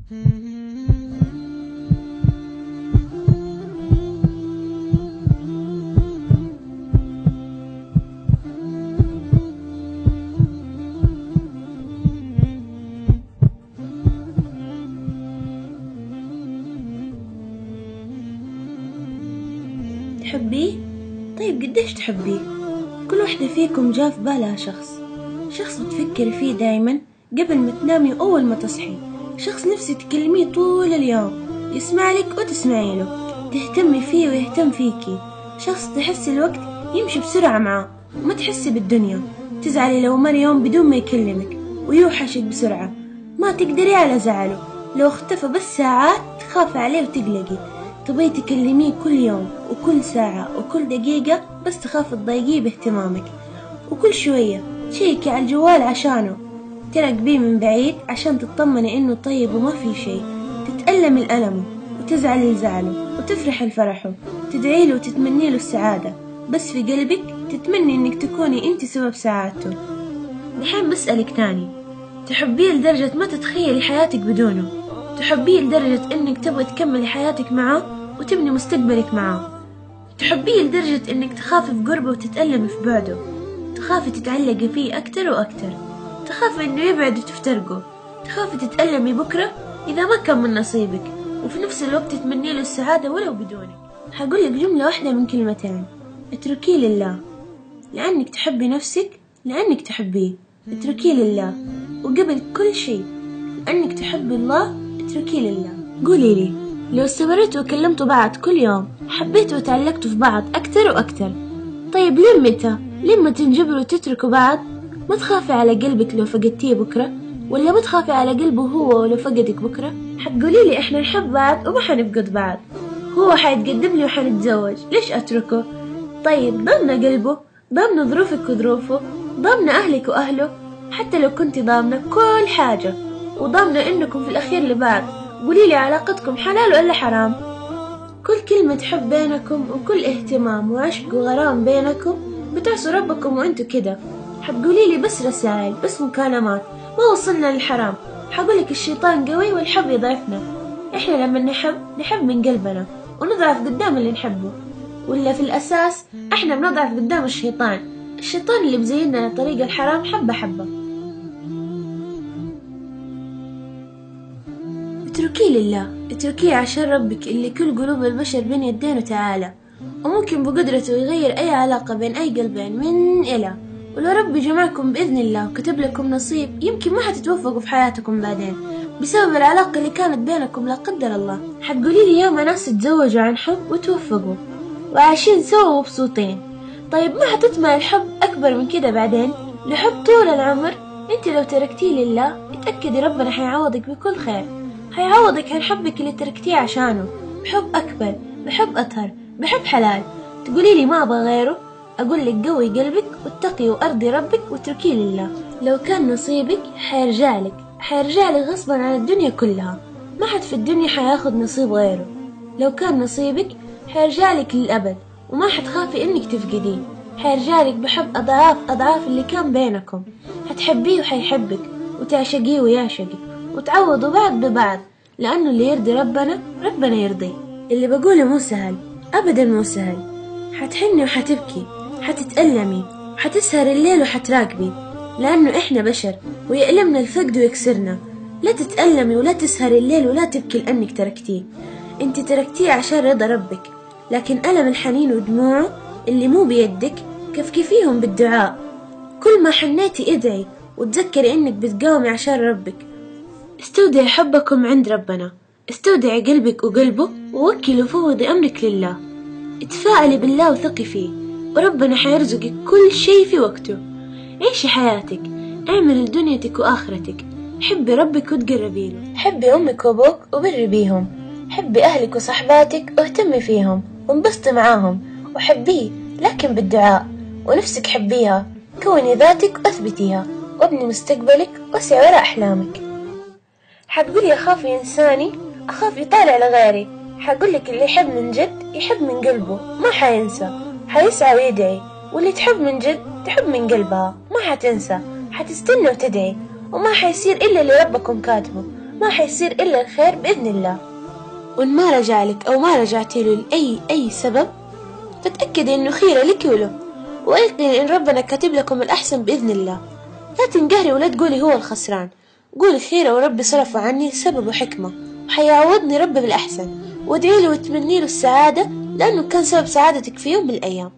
تحبيه؟ طيب قديش تحبيه؟ كل واحدة فيكم جاء في بالها شخص تفكري فيه دايما قبل ما تنامي وأول ما تصحي، شخص نفسي تكلميه طول اليوم، يسمع لك وتسمعي له، تهتمي فيه ويهتم فيكي، شخص تحسي الوقت يمشي بسرعة معاه وما تحسي بالدنيا، تزعلي لو مر يوم بدون ما يكلمك ويوحشك بسرعة، ما تقدري على زعله، لو اختفى بس ساعات تخافي عليه وتقلقي، تبغي تكلميه كل يوم وكل ساعة وكل دقيقة بس تخاف تضايقيه باهتمامك، وكل شوية تشيكي على الجوال عشانه، تراقبيه من بعيد عشان تطمني انه طيب وما في شيء، تتألمي لألمه وتزعلي لزعله وتفرحي لفرحه، تدعيله وتتمني له السعادة، بس في قلبك تتمني انك تكوني انت سبب سعادته. دحين بسألك تاني، تحبيه لدرجة ما تتخيلي حياتك بدونه؟ تحبيه لدرجة انك تبغي تكملي حياتك معاه وتبني مستقبلك معاه؟ تحبيه لدرجة انك تخافي في قربه وتتألمي في بعده، تخافي تتعلقي فيه اكتر واكتر، تخافي انه يبعد وتفترقوا، تخافي تتألمي بكرة اذا ما كان من نصيبك، وفي نفس الوقت تتمني له السعادة ولو بدونك. هقولك جملة واحدة من كلمتين، اتركيه لله، لأنك تحبي نفسك، لأنك تحبيه، اتركيه لله، وقبل كل شيء لأنك تحبي الله اتركيه لله. قولي لي، لو استمرتوا وكلمتوا بعض كل يوم، حبيتوا وتعلقتوا في بعض أكتر وأكتر، طيب لين متى؟ لين ما تنجبروا وتتركوا بعض؟ ما تخافي على قلبك لو فقدتيه بكرة؟ ولا ما تخافي على قلبه هو ولو فقدك بكرة؟ حتقولي لي احنا نحب بعض وما حنفقد بعض، هو حيتقدم لي وحنتزوج، ليش اتركه؟ طيب ضامنة قلبه، ضامنة ظروفك وظروفه، ضامنة اهلك واهله، حتى لو كنتي ضامنة كل حاجة، وضامنة انكم في الاخير لبعض، قولي لي علاقتكم حلال ولا حرام؟ كل كلمة حب بينكم وكل اهتمام وعشق وغرام بينكم بتعصوا ربكم وانتوا كده، حتقولي لي بس رسائل بس مكالمات، ما وصلنا للحرام. حقولك الشيطان قوي والحب يضعفنا، احنا لما نحب من قلبنا ونضعف قدام اللي نحبه، ولا في الاساس احنا بنضعف قدام الشيطان اللي بزيننا طريق الحرام حبة حبة. اتركيه لله، اتركيه عشان ربك اللي كل قلوب البشر بين يدينه تعالى، وممكن بقدرته يغير أي علاقة بين أي قلبين من إلى، ولو ربي جمعكم بإذن الله وكتب لكم نصيب، يمكن ما حتتوفقوا في حياتكم بعدين بسبب العلاقة اللي كانت بينكم لا قدر الله. حتقولي لي ياما ناس تزوجوا عن حب وتوفقوا وعايشين سوا مبسوطين، طيب ما حتطمع الحب أكبر من كده بعدين لحب طول العمر؟ انت لو تركتيه لله اتأكدي ربنا حيعوضك بكل خير، حيعوضك عن حبك اللي تركتيه عشانه بحب أكبر، بحب أطهر، بحب حلال. تقولي لي ما أبغى غيره؟ أقول لك قوي قلبك واتقي وأرضي ربك واتركيه لله، لو كان نصيبك حيرجعلك غصبا عن الدنيا كلها، ما حد في الدنيا حياخد نصيب غيره، لو كان نصيبك حيرجعلك للأبد وما حتخافي إنك تفقديه، حيرجعلك بحب أضعاف اللي كان بينكم، حتحبيه وحيحبك وتعشقيه ويعشقك وتعوضوا بعض ببعض، لأنه اللي يرضي ربنا يرضيه. اللي بقوله مو سهل أبدا، مو سهل، حتحني وحتبكي، حتتألمي وحتسهر الليل وحتراقبي، لأنه إحنا بشر ويألمنا الفقد ويكسرنا، لا تتألمي ولا تسهر الليل ولا تبكي لأنك تركتيه، انت تركتيه عشان رضا ربك، لكن ألم الحنين ودموعه اللي مو بيدك كفكفيهم بالدعاء، كل ما حنيتي ادعي وتذكري انك بتقاومي عشان ربك. استودعي حبكم عند ربنا، استودعي قلبك وقلبه ووكلي وفوضي أمرك لله، اتفائلي بالله وثقي فيه وربنا حيرزقك كل شيء في وقته. عيشي حياتك، اعملي لدنيتك وآخرتك، حبي ربك وتقربي له، حبي أمك وأبوك وبري بيهم، حبي أهلك وصحباتك واهتمي فيهم وانبسطي معاهم وحبيه لكن بالدعاء، ونفسك حبيها، كوني ذاتك وأثبتيها وابني مستقبلك واسعي وراء أحلامك. حتقولي أخاف إنساني، أخاف يطالع لغيري، حقولك اللي يحب من جد يحب من قلبه ما حينسى، حيسعى ويدعي، واللي تحب من جد تحب من قلبها ما حتنسى، حتستنى وتدعي، وما حيصير إلا اللي ربكم كاتبه، ما حيصير إلا الخير بإذن الله. وإن ما رجعلك أو ما رجعتي له لأي سبب، فتأكدي إنه خيرة لك وله، وأيقني إن ربنا كاتب لكم الأحسن بإذن الله. لا تنقهري ولا تقولي هو الخسران، قولي خيرة وربي صرف عني سبب وحكمة، وحيعوضني ربي بالأحسن، وادعي له وتمني له السعادة، لأنه كان سبب سعادتك في يوم من الأيام.